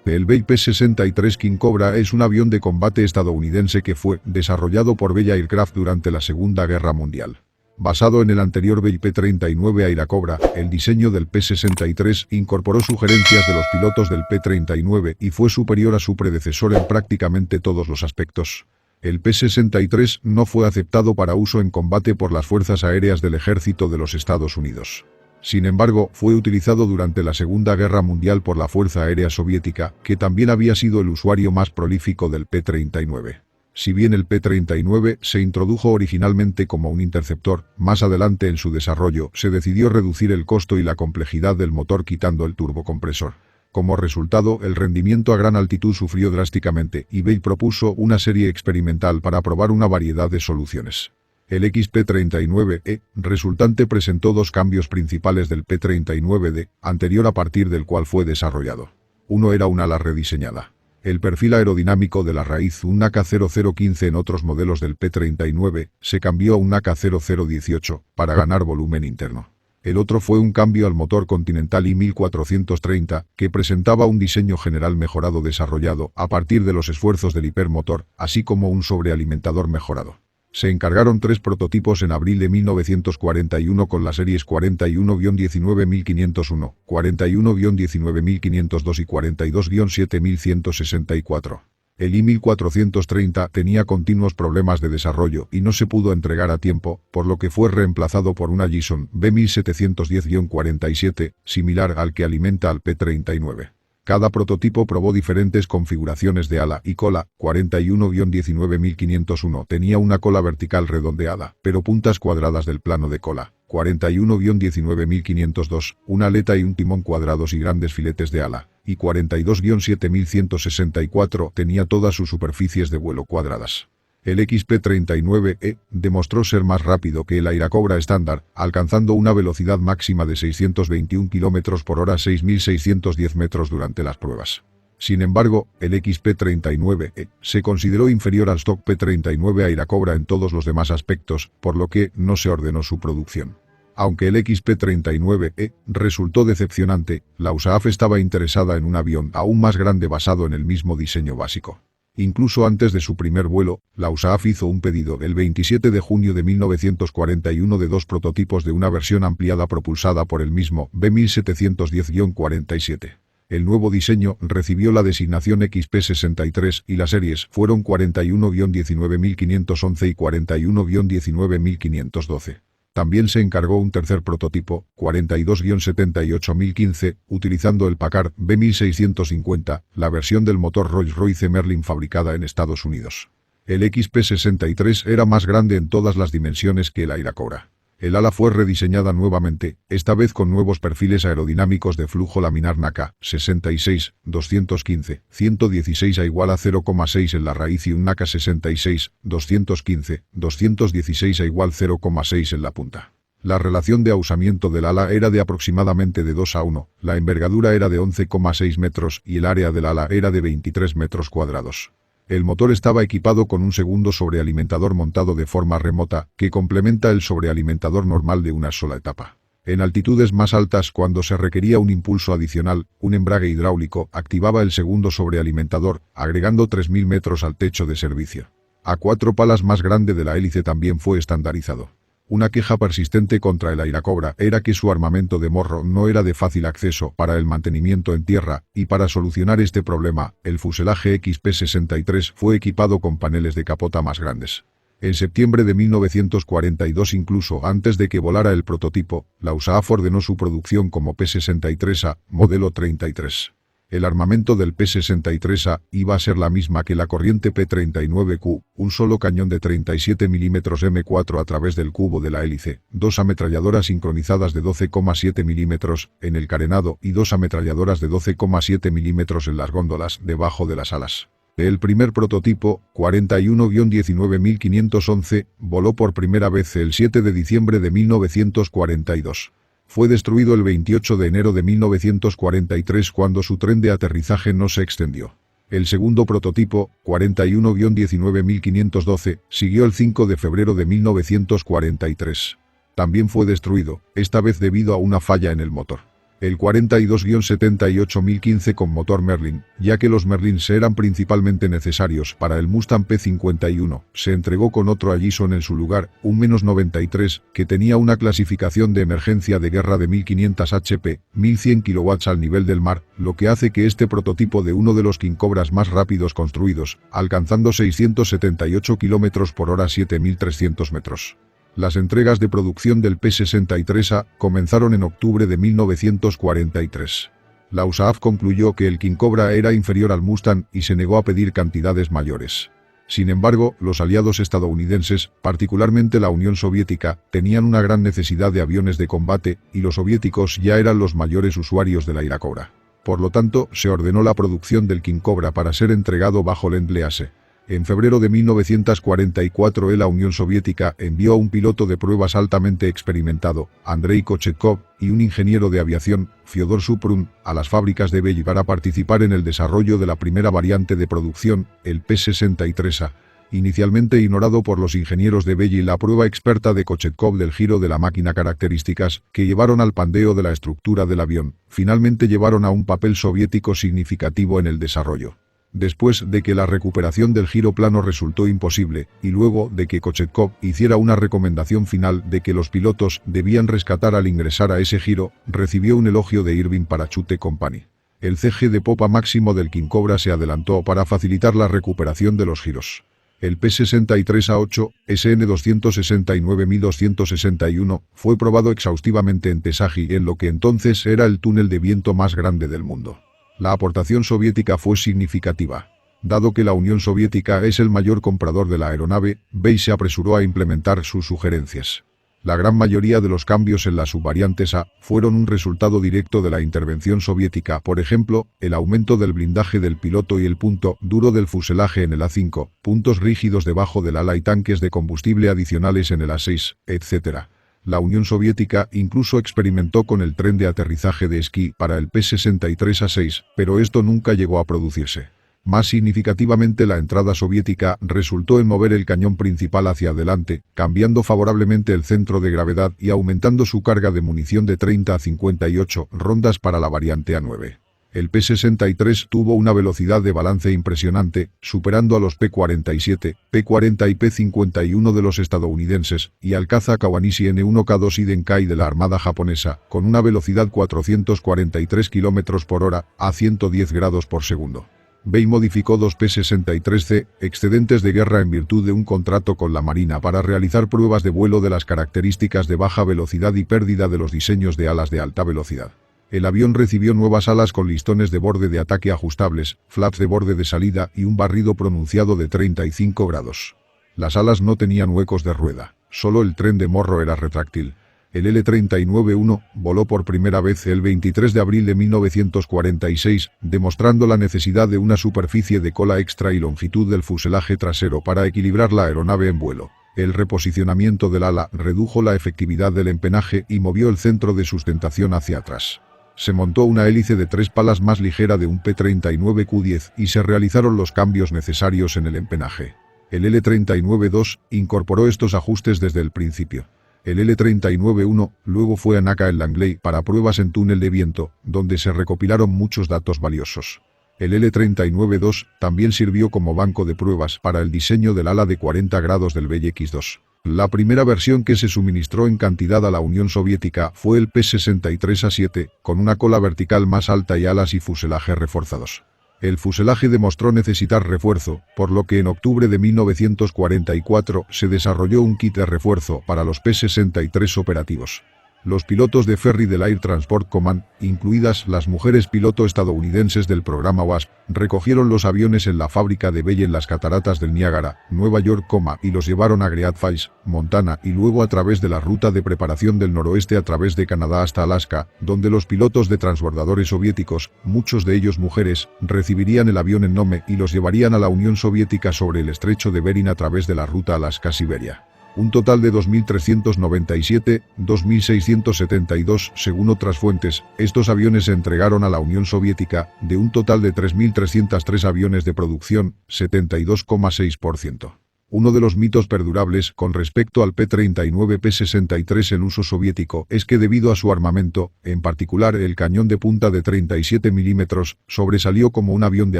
El Bell P-63 King Cobra es un avión de combate estadounidense que fue desarrollado por Bell Aircraft durante la Segunda Guerra Mundial. Basado en el anterior Bell P-39 Airacobra, el diseño del P-63 incorporó sugerencias de los pilotos del P-39 y fue superior a su predecesor en prácticamente todos los aspectos. El P-63 no fue aceptado para uso en combate por las Fuerzas Aéreas del Ejército de los Estados Unidos. Sin embargo, fue utilizado durante la Segunda Guerra Mundial por la Fuerza Aérea Soviética, que también había sido el usuario más prolífico del P-39. Si bien el P-39 se introdujo originalmente como un interceptor, más adelante en su desarrollo se decidió reducir el costo y la complejidad del motor quitando el turbocompresor. Como resultado, el rendimiento a gran altitud sufrió drásticamente y Bell propuso una serie experimental para probar una variedad de soluciones. El XP-39E resultante presentó dos cambios principales del P-39D anterior a partir del cual fue desarrollado. Uno era un ala rediseñada. El perfil aerodinámico de la raíz un NACA 0015 en otros modelos del P-39 se cambió a un NACA 0018 para ganar volumen interno. El otro fue un cambio al motor Continental I-1430, que presentaba un diseño general mejorado desarrollado a partir de los esfuerzos del hipermotor, así como un sobrealimentador mejorado. Se encargaron 3 prototipos en abril de 1941 con las series 41-19501, 41-19502 y 42-7164. El I-1430 tenía continuos problemas de desarrollo y no se pudo entregar a tiempo, por lo que fue reemplazado por una Gison B1710-47, similar al que alimenta al P-39. Cada prototipo probó diferentes configuraciones de ala y cola. 41-19501 tenía una cola vertical redondeada, pero puntas cuadradas del plano de cola. 41-19502, una aleta y un timón cuadrados y grandes filetes de ala. Y 42-7164 tenía todas sus superficies de vuelo cuadradas. El XP-39E demostró ser más rápido que el Airacobra estándar, alcanzando una velocidad máxima de 621 km por hora 6.610 metros durante las pruebas. Sin embargo, el XP-39E se consideró inferior al stock P-39 Airacobra en todos los demás aspectos, por lo que no se ordenó su producción. Aunque el XP-39E resultó decepcionante, la USAF estaba interesada en un avión aún más grande basado en el mismo diseño básico. Incluso antes de su primer vuelo, la USAF hizo un pedido el 27 de junio de 1941 de 2 prototipos de una versión ampliada propulsada por el mismo B1710-47. El nuevo diseño recibió la designación XP-63 y las series fueron 41-19511 y 41-19512. También se encargó un tercer prototipo, 42-78015, utilizando el Packard B1650, la versión del motor Rolls-Royce Merlin fabricada en Estados Unidos. El XP-63 era más grande en todas las dimensiones que el Airacobra. El ala fue rediseñada nuevamente, esta vez con nuevos perfiles aerodinámicos de flujo laminar NACA 66, 215, 116 a igual a 0,6 en la raíz y un NACA 66, 215, 216 a igual 0,6 en la punta. La relación de ahusamiento del ala era de aproximadamente de 2 a 1, la envergadura era de 11,6 metros y el área del ala era de 23 metros cuadrados. El motor estaba equipado con un segundo sobrealimentador montado de forma remota, que complementa el sobrealimentador normal de una sola etapa. En altitudes más altas, cuando se requería un impulso adicional, un embrague hidráulico activaba el segundo sobrealimentador, agregando 3000 metros al techo de servicio. A 4 palas más grande de la hélice también fue estandarizado. Una queja persistente contra el Airacobra era que su armamento de morro no era de fácil acceso para el mantenimiento en tierra, y para solucionar este problema, el fuselaje XP-63 fue equipado con paneles de capota más grandes. En septiembre de 1942, incluso antes de que volara el prototipo, la USAF ordenó su producción como P-63A, modelo 33. El armamento del P-63A iba a ser la misma que la corriente P-39Q, un solo cañón de 37 mm M4 a través del cubo de la hélice, 2 ametralladoras sincronizadas de 12,7 mm en el carenado y 2 ametralladoras de 12,7 mm en las góndolas debajo de las alas. El primer prototipo, 41-19511, voló por primera vez el 7 de diciembre de 1942. Fue destruido el 28 de enero de 1943 cuando su tren de aterrizaje no se extendió. El segundo prototipo, 41-19512, siguió el 5 de febrero de 1943. También fue destruido, esta vez debido a una falla en el motor. El 42-78015 con motor Merlin, ya que los Merlins eran principalmente necesarios para el Mustang P51, se entregó con otro Allison en su lugar, un -93, que tenía una clasificación de emergencia de guerra de 1500 HP, 1100 kW al nivel del mar, lo que hace que este prototipo de uno de los King Cobras más rápidos construidos, alcanzando 678 km/h 7300 metros. Las entregas de producción del P63A comenzaron en octubre de 1943. La USAF concluyó que el King Cobra era inferior al Mustang y se negó a pedir cantidades mayores. Sin embargo, los aliados estadounidenses, particularmente la Unión Soviética, tenían una gran necesidad de aviones de combate y los soviéticos ya eran los mayores usuarios de la Airacobra. Por lo tanto, se ordenó la producción del King Cobra para ser entregado bajo Lend-Lease. En febrero de 1944 la Unión Soviética envió a un piloto de pruebas altamente experimentado, Andrei Kochetkov, y un ingeniero de aviación, Fyodor Suprun, a las fábricas de Belly para participar en el desarrollo de la primera variante de producción, el P63A. Inicialmente ignorado por los ingenieros de Belly, la prueba experta de Kochetkov del giro de la máquina, características que llevaron al pandeo de la estructura del avión, finalmente llevaron a un papel soviético significativo en el desarrollo. Después de que la recuperación del giro plano resultó imposible, y luego de que Kochetkov hiciera una recomendación final de que los pilotos debían rescatar al ingresar a ese giro, recibió un elogio de Irving Parachute Company. El CG de popa máximo del King Cobra se adelantó para facilitar la recuperación de los giros. El P63A8, SN 269.261, fue probado exhaustivamente en Tesaji, en lo que entonces era el túnel de viento más grande del mundo. La aportación soviética fue significativa. Dado que la Unión Soviética es el mayor comprador de la aeronave, Belly se apresuró a implementar sus sugerencias. La gran mayoría de los cambios en las subvariantes A fueron un resultado directo de la intervención soviética, por ejemplo, el aumento del blindaje del piloto y el punto duro del fuselaje en el A5, puntos rígidos debajo del ala y tanques de combustible adicionales en el A6, etc. La Unión Soviética incluso experimentó con el tren de aterrizaje de esquí para el P63A6, pero esto nunca llegó a producirse. Más significativamente, la entrada soviética resultó en mover el cañón principal hacia adelante, cambiando favorablemente el centro de gravedad y aumentando su carga de munición de 30 a 58 rondas para la variante A9. El P63 tuvo una velocidad de balance impresionante, superando a los P47, P40 y P51 de los estadounidenses, y al caza Kawanishi N1K2 Idenkai de la Armada japonesa, con una velocidad 443 km/h a 110 grados por segundo. Belly modificó dos P63C, excedentes de guerra, en virtud de un contrato con la Marina para realizar pruebas de vuelo de las características de baja velocidad y pérdida de los diseños de alas de alta velocidad. El avión recibió nuevas alas con listones de borde de ataque ajustables, flaps de borde de salida y un barrido pronunciado de 35 grados. Las alas no tenían huecos de rueda, solo el tren de morro era retráctil. El L-39-1 voló por primera vez el 23 de abril de 1946, demostrando la necesidad de una superficie de cola extra y longitud del fuselaje trasero para equilibrar la aeronave en vuelo. El reposicionamiento del ala redujo la efectividad del empenaje y movió el centro de sustentación hacia atrás. Se montó una hélice de 3 palas más ligera de un P-39Q10 y se realizaron los cambios necesarios en el empenaje. El L-39-2 incorporó estos ajustes desde el principio. El L-39-1 luego fue a Naka en Langley para pruebas en túnel de viento, donde se recopilaron muchos datos valiosos. El L-39-2 también sirvió como banco de pruebas para el diseño del ala de 40 grados del Belly X2. La primera versión que se suministró en cantidad a la Unión Soviética fue el P-63A7, con una cola vertical más alta y alas y fuselaje reforzados. El fuselaje demostró necesitar refuerzo, por lo que en octubre de 1944 se desarrolló un kit de refuerzo para los P-63 operativos. Los pilotos de ferry del Air Transport Command, incluidas las mujeres piloto estadounidenses del programa WASP, recogieron los aviones en la fábrica de Belly en las cataratas del Niágara, Nueva York, y los llevaron a Great Falls, Montana, y luego a través de la ruta de preparación del noroeste a través de Canadá hasta Alaska, donde los pilotos de transbordadores soviéticos, muchos de ellos mujeres, recibirían el avión en Nome y los llevarían a la Unión Soviética sobre el estrecho de Bering a través de la ruta Alaska-Siberia. Un total de 2.397, 2.672, según otras fuentes, estos aviones se entregaron a la Unión Soviética, de un total de 3.303 aviones de producción, 72,6%. Uno de los mitos perdurables con respecto al P-39 P-63 en uso soviético es que debido a su armamento, en particular el cañón de punta de 37 milímetros, sobresalió como un avión de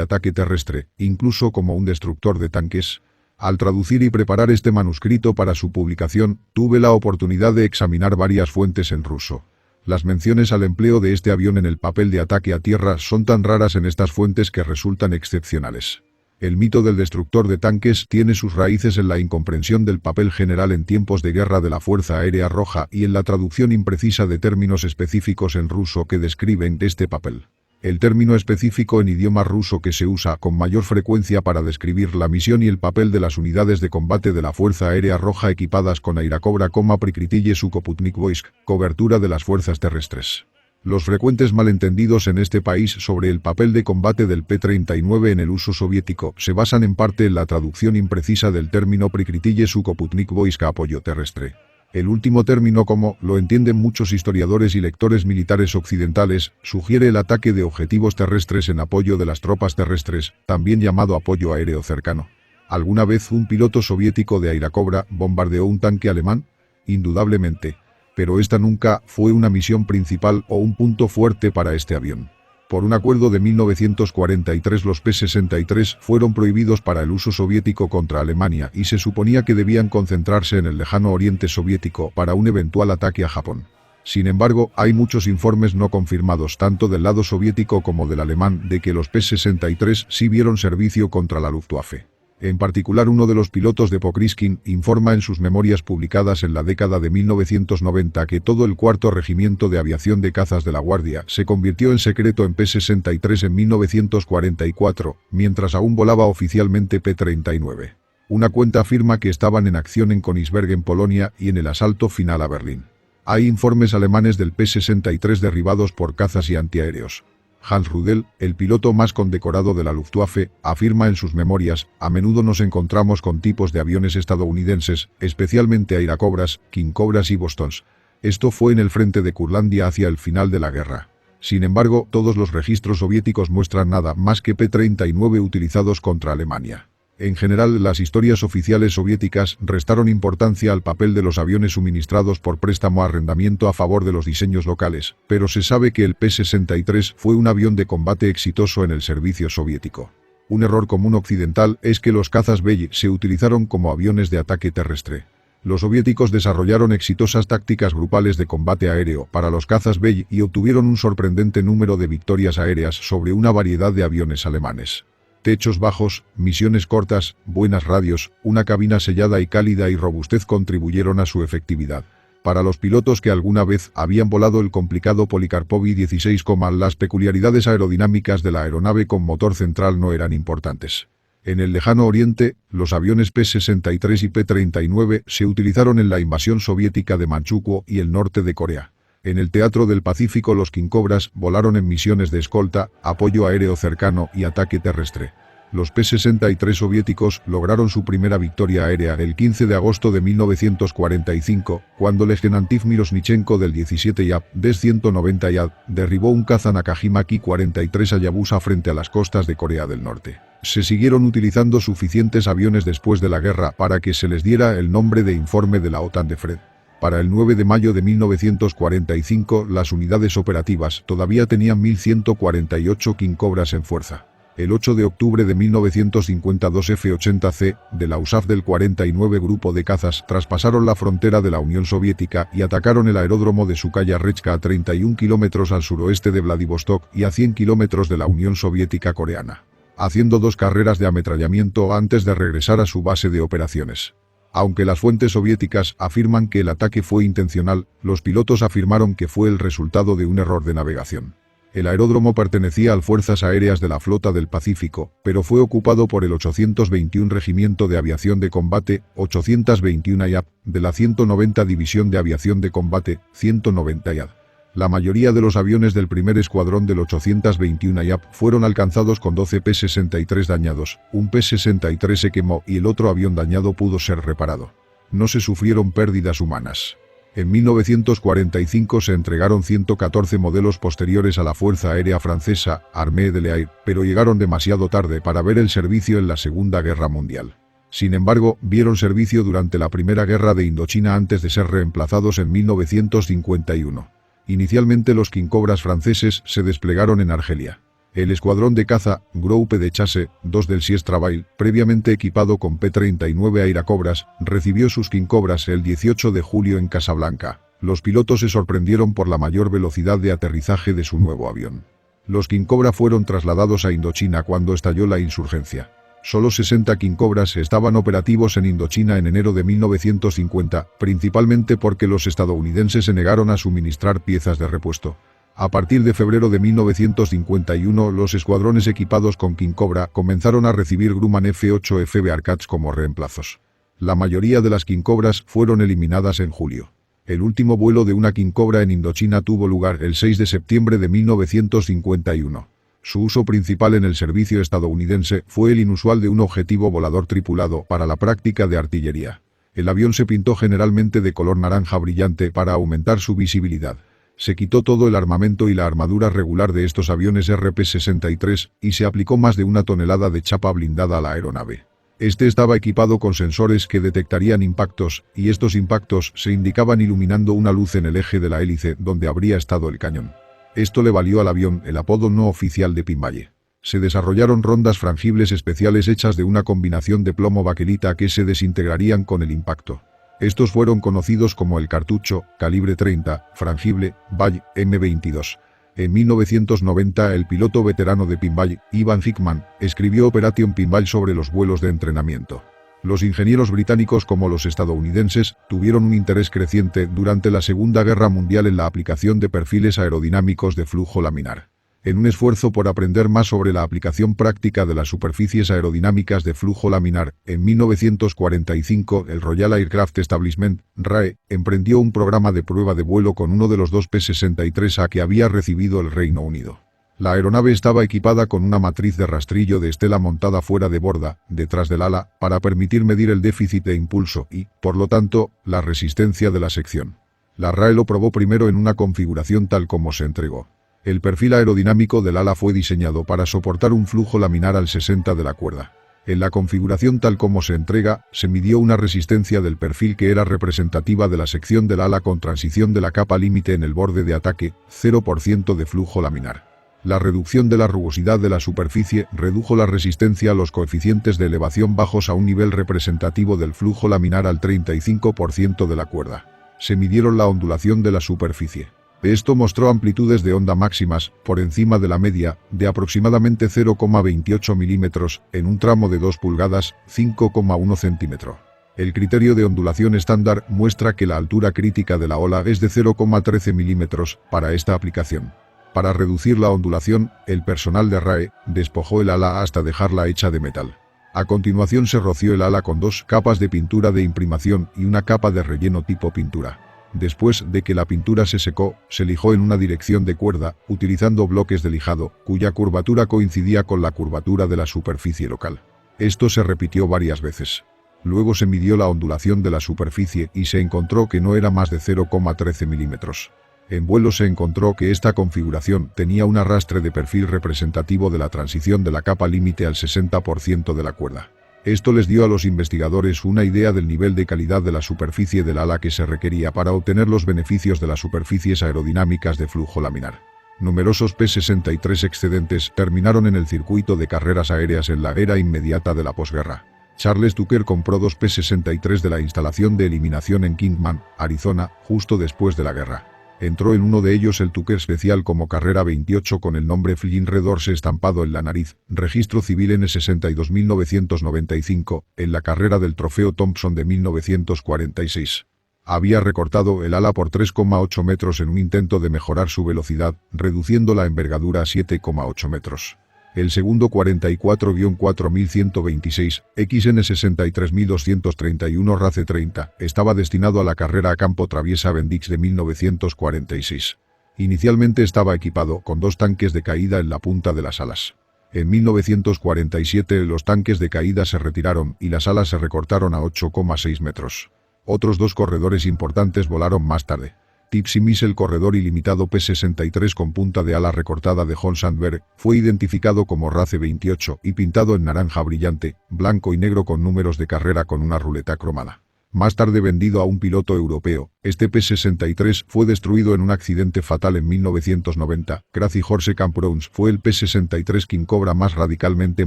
ataque terrestre, incluso como un destructor de tanques. Al traducir y preparar este manuscrito para su publicación, tuve la oportunidad de examinar varias fuentes en ruso. Las menciones al empleo de este avión en el papel de ataque a tierra son tan raras en estas fuentes que resultan excepcionales. El mito del destructor de tanques tiene sus raíces en la incomprensión del papel general en tiempos de guerra de la Fuerza Aérea Roja y en la traducción imprecisa de términos específicos en ruso que describen este papel. El término específico en idioma ruso que se usa con mayor frecuencia para describir la misión y el papel de las unidades de combate de la Fuerza Aérea Roja equipadas con Airacobra, Prikritille Sukoputnik Voisk, cobertura de las fuerzas terrestres. Los frecuentes malentendidos en este país sobre el papel de combate del P-39 en el uso soviético se basan en parte en la traducción imprecisa del término Prikritille Sukoputnik Voisk, apoyo terrestre. El último término, como lo entienden muchos historiadores y lectores militares occidentales, sugiere el ataque de objetivos terrestres en apoyo de las tropas terrestres, también llamado apoyo aéreo cercano. ¿Alguna vez un piloto soviético de Airacobra bombardeó un tanque alemán? Indudablemente. Pero esta nunca fue una misión principal o un punto fuerte para este avión. Por un acuerdo de 1943 los P-63 fueron prohibidos para el uso soviético contra Alemania y se suponía que debían concentrarse en el lejano oriente soviético para un eventual ataque a Japón. Sin embargo, hay muchos informes no confirmados tanto del lado soviético como del alemán de que los P-63 sí vieron servicio contra la Luftwaffe. En particular, uno de los pilotos de Pokriskin informa en sus memorias publicadas en la década de 1990 que todo el 4º Regimiento de Aviación de Cazas de la Guardia se convirtió en secreto en P-63 en 1944, mientras aún volaba oficialmente P-39. Una cuenta afirma que estaban en acción en Königsberg en Polonia y en el asalto final a Berlín. Hay informes alemanes del P-63 derribados por cazas y antiaéreos. Hans Rudel, el piloto más condecorado de la Luftwaffe, afirma en sus memorias: a menudo nos encontramos con tipos de aviones estadounidenses, especialmente Airacobras, Kingcobras y Bostons. Esto fue en el frente de Curlandia hacia el final de la guerra. Sin embargo, todos los registros soviéticos muestran nada más que P-39 utilizados contra Alemania. En general, las historias oficiales soviéticas restaron importancia al papel de los aviones suministrados por préstamo-arrendamiento a favor de los diseños locales, pero se sabe que el P-63 fue un avión de combate exitoso en el servicio soviético. Un error común occidental es que los cazas Bell se utilizaron como aviones de ataque terrestre. Los soviéticos desarrollaron exitosas tácticas grupales de combate aéreo para los cazas Bell y obtuvieron un sorprendente número de victorias aéreas sobre una variedad de aviones alemanes. Techos bajos, misiones cortas, buenas radios, una cabina sellada y cálida y robustez contribuyeron a su efectividad. Para los pilotos que alguna vez habían volado el complicado Polikarpov I-16, las peculiaridades aerodinámicas de la aeronave con motor central no eran importantes. En el lejano oriente, los aviones P-63 y P-39 se utilizaron en la invasión soviética de Manchukuo y el norte de Corea. En el teatro del Pacífico los Kingcobras volaron en misiones de escolta, apoyo aéreo cercano y ataque terrestre. Los P-63 soviéticos lograron su primera victoria aérea el 15 de agosto de 1945, cuando Legenantiv Mirosnichenko del 17 YAP, Des-190 YAD, derribó un caza Nakajima Ki-43 Hayabusa frente a las costas de Corea del Norte. Se siguieron utilizando suficientes aviones después de la guerra para que se les diera el nombre de Informe de la OTAN de Fred. Para el 9 de mayo de 1945, las unidades operativas todavía tenían 1.148 Kingcobras en fuerza. El 8 de octubre de 1952 F-80C, de la USAF del 49 Grupo de Cazas, traspasaron la frontera de la Unión Soviética y atacaron el aeródromo de Sukaya-Rechka a 31 kilómetros al suroeste de Vladivostok y a 100 kilómetros de la Unión Soviética coreana, haciendo 2 carreras de ametrallamiento antes de regresar a su base de operaciones. Aunque las fuentes soviéticas afirman que el ataque fue intencional, los pilotos afirmaron que fue el resultado de un error de navegación. El aeródromo pertenecía a Fuerzas Aéreas de la Flota del Pacífico, pero fue ocupado por el 821 Regimiento de Aviación de Combate, 821 IAP, de la 190 División de Aviación de Combate, 190 IAD. La mayoría de los aviones del primer escuadrón del 821 IAP fueron alcanzados con 12 P-63 dañados, un P-63 se quemó y el otro avión dañado pudo ser reparado. No se sufrieron pérdidas humanas. En 1945 se entregaron 114 modelos posteriores a la Fuerza Aérea Francesa, Armée de l'Air, pero llegaron demasiado tarde para ver el servicio en la Segunda Guerra Mundial. Sin embargo, vieron servicio durante la Primera Guerra de Indochina antes de ser reemplazados en 1951. Inicialmente los King Cobras franceses se desplegaron en Argelia. El escuadrón de caza, Groupe de Chasse, 2 del Sies Travail, previamente equipado con P-39 Airacobras, recibió sus King Cobras el 18 de julio en Casablanca. Los pilotos se sorprendieron por la mayor velocidad de aterrizaje de su nuevo avión. Los King Cobra fueron trasladados a Indochina cuando estalló la insurgencia. Solo 60 King Cobras estaban operativos en Indochina en enero de 1950, principalmente porque los estadounidenses se negaron a suministrar piezas de repuesto. A partir de febrero de 1951, los escuadrones equipados con King Cobra comenzaron a recibir Grumman F-8F Bearcats como reemplazos. La mayoría de las King Cobras fueron eliminadas en julio. El último vuelo de una King Cobra en Indochina tuvo lugar el 6 de septiembre de 1951. Su uso principal en el servicio estadounidense fue el inusual de un objetivo volador tripulado para la práctica de artillería. El avión se pintó generalmente de color naranja brillante para aumentar su visibilidad. Se quitó todo el armamento y la armadura regular de estos aviones RP-63 y se aplicó más de 1 tonelada de chapa blindada a la aeronave. Este estaba equipado con sensores que detectarían impactos, y estos impactos se indicaban iluminando una luz en el eje de la hélice donde habría estado el cañón. Esto le valió al avión el apodo no oficial de Pimballe. Se desarrollaron rondas frangibles especiales hechas de una combinación de plomo-baquelita que se desintegrarían con el impacto. Estos fueron conocidos como el cartucho, calibre 30, frangible, Ball M22. En 1990 el piloto veterano de Pinball, Ivan Hickman, escribió Operation Pinball sobre los vuelos de entrenamiento. Los ingenieros británicos como los estadounidenses tuvieron un interés creciente durante la Segunda Guerra Mundial en la aplicación de perfiles aerodinámicos de flujo laminar. En un esfuerzo por aprender más sobre la aplicación práctica de las superficies aerodinámicas de flujo laminar, en 1945 el Royal Aircraft Establishment, RAE, emprendió un programa de prueba de vuelo con uno de los 2 P-63A que había recibido el Reino Unido. La aeronave estaba equipada con una matriz de rastrillo de estela montada fuera de borda, detrás del ala, para permitir medir el déficit de impulso y, por lo tanto, la resistencia de la sección. La RAE lo probó primero en una configuración tal como se entregó. El perfil aerodinámico del ala fue diseñado para soportar un flujo laminar al 60 de la cuerda. En la configuración tal como se entrega, se midió una resistencia del perfil que era representativa de la sección del ala con transición de la capa límite en el borde de ataque, 0% de flujo laminar. La reducción de la rugosidad de la superficie redujo la resistencia a los coeficientes de elevación bajos a un nivel representativo del flujo laminar al 35% de la cuerda. Se midieron la ondulación de la superficie. Esto mostró amplitudes de onda máximas, por encima de la media, de aproximadamente 0,28 milímetros, en un tramo de 2 pulgadas, 5,1 centímetro. El criterio de ondulación estándar muestra que la altura crítica de la ola es de 0,13 milímetros para esta aplicación. Para reducir la ondulación, el personal de RAE despojó el ala hasta dejarla hecha de metal. A continuación se roció el ala con 2 capas de pintura de imprimación y una capa de relleno tipo pintura. Después de que la pintura se secó, se lijó en una dirección de cuerda, utilizando bloques de lijado, cuya curvatura coincidía con la curvatura de la superficie local. Esto se repitió varias veces. Luego se midió la ondulación de la superficie y se encontró que no era más de 0,13 milímetros. En vuelo se encontró que esta configuración tenía un arrastre de perfil representativo de la transición de la capa límite al 60% de la cuerda. Esto les dio a los investigadores una idea del nivel de calidad de la superficie del ala que se requería para obtener los beneficios de las superficies aerodinámicas de flujo laminar. Numerosos P-63 excedentes terminaron en el circuito de carreras aéreas en la era inmediata de la posguerra. Charles Tucker compró 2 P-63 de la instalación de eliminación en Kingman, Arizona, justo después de la guerra. Entró en uno de ellos el Tucker Special como carrera 28 con el nombre Flying Red Horse estampado en la nariz, registro civil N62995, en la carrera del Trofeo Thompson de 1946. Había recortado el ala por 3,8 metros en un intento de mejorar su velocidad, reduciendo la envergadura a 7,8 metros. El segundo 44-4126, XN63231 RACE 30, estaba destinado a la carrera a campo traviesa Bendix de 1946. Inicialmente estaba equipado con 2 tanques de caída en la punta de las alas. En 1947 los tanques de caída se retiraron y las alas se recortaron a 8,6 metros. Otros 2 corredores importantes volaron más tarde. Tipsimis, el corredor ilimitado P-63 con punta de ala recortada de John Sandberg, fue identificado como RACE 28 y pintado en naranja brillante, blanco y negro con números de carrera con una ruleta cromada. Más tarde vendido a un piloto europeo, este P-63 fue destruido en un accidente fatal en 1990. Crazy Horse Camp Browns fue el P-63 King Cobra más radicalmente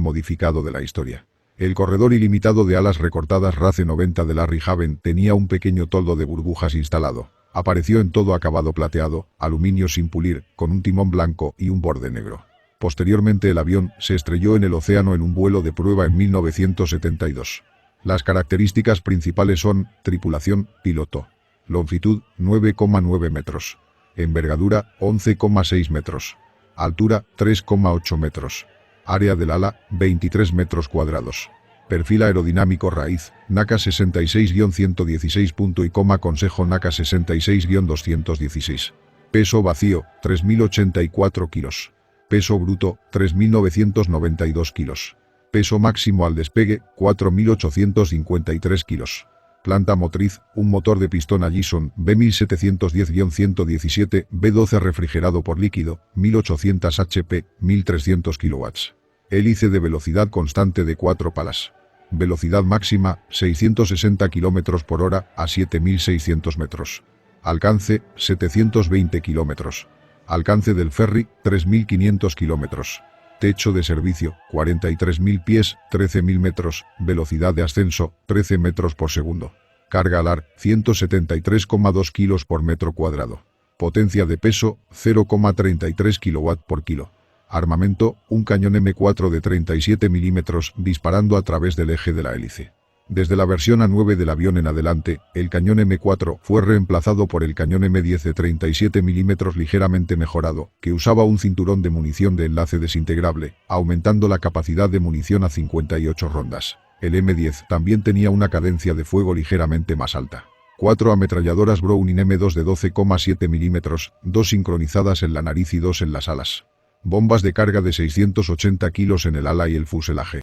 modificado de la historia. El corredor ilimitado de alas recortadas RACE 90 de Larry Haven tenía un pequeño toldo de burbujas instalado. Apareció en todo acabado plateado, aluminio sin pulir, con un timón blanco y un borde negro. Posteriormente el avión se estrelló en el océano en un vuelo de prueba en 1972. Las características principales son: tripulación, piloto. Longitud, 9,9 metros. Envergadura, 11,6 metros. Altura, 3,8 metros. Área del ala, 23 metros cuadrados. Perfil aerodinámico raíz, NACA 66-116. Consejo NACA 66-216. Peso vacío, 3.084 kilos. Peso bruto, 3.992 kilos. Peso máximo al despegue, 4.853 kilos. Planta motriz, un motor de pistón Allison B1710-117, B12 refrigerado por líquido, 1800 HP, 1300 kW. Hélice de velocidad constante de 4 palas. Velocidad máxima, 660 km por hora a 7600 metros. Alcance, 720 km. Alcance del ferry, 3500 km. Techo de servicio, 43.000 pies, 13.000 metros. Velocidad de ascenso, 13 metros por segundo. Carga alar, 173,2 kilos por metro cuadrado. Potencia de peso, 0,33 kW por kilo. Armamento, un cañón M4 de 37 milímetros disparando a través del eje de la hélice. Desde la versión A9 del avión en adelante, el cañón M4 fue reemplazado por el cañón M10 de 37 milímetros ligeramente mejorado, que usaba un cinturón de munición de enlace desintegrable, aumentando la capacidad de munición a 58 rondas. El M10 también tenía una cadencia de fuego ligeramente más alta. 4 ametralladoras Browning M2 de 12,7 milímetros, 2 sincronizadas en la nariz y 2 en las alas. Bombas de carga de 680 kilos en el ala y el fuselaje.